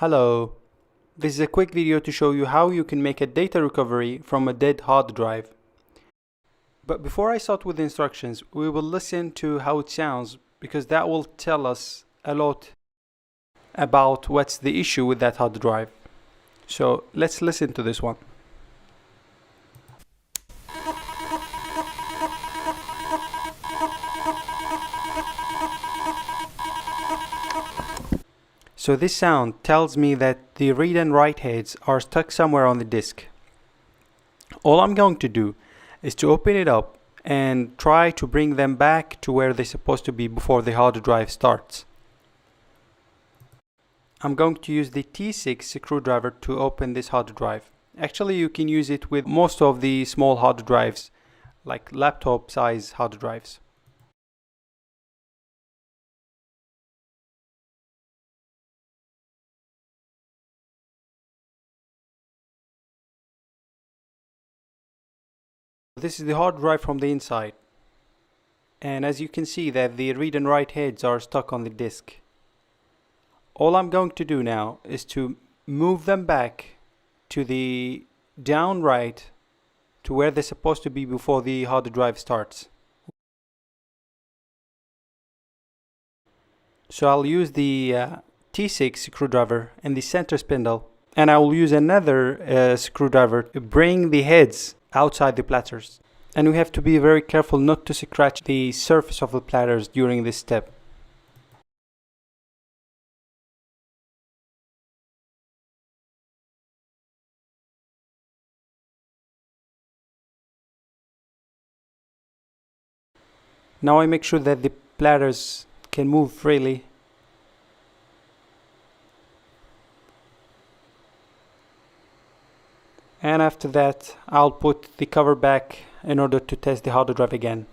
Hello, this is a quick video to show you how you can make a data recovery from a dead hard drive. But before I start with the instructions, we will listen to how it sounds because that will tell us a lot about what's the issue with that hard drive. So let's listen to this one. So this sound tells me that the read and write heads are stuck somewhere on the disk. All I'm going to do is to open it up and try to bring them back to where they're supposed to be before the hard drive starts. I'm going to use the T6 screwdriver to open this hard drive. Actually, you can use it with most of the small hard drives, like laptop size hard drives. This is the hard drive from the inside, and as you can see that the read and write heads are stuck on the disk. All I'm going to do now is to move them back to the down right to where they're supposed to be before the hard drive starts. So I'll use the T6 screwdriver and the center spindle, and I will use another screwdriver to bring the heads outside the platters. And we have to be very careful not to scratch the surface of the platters during this step. Now I make sure that the platters can move freely. And after that, I'll put the cover back in order to test the hard drive again.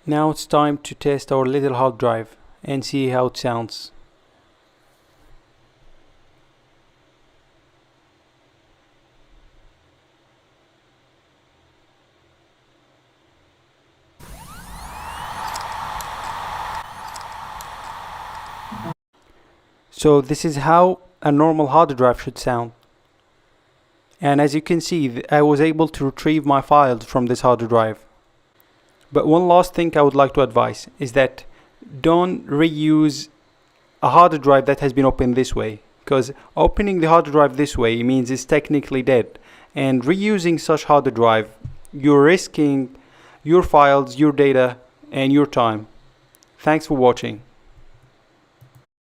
Now it's time to test our little hard drive and see how it sounds. So this is how a normal hard drive should sound. And as you can see, I was able to retrieve my files from this hard drive. But one last thing I would like to advise is that don't reuse a hard drive that has been opened this way, because opening the hard drive this way means it's technically dead, and reusing such hard drive, you're risking your files, your data, and your time. Thanks for watching.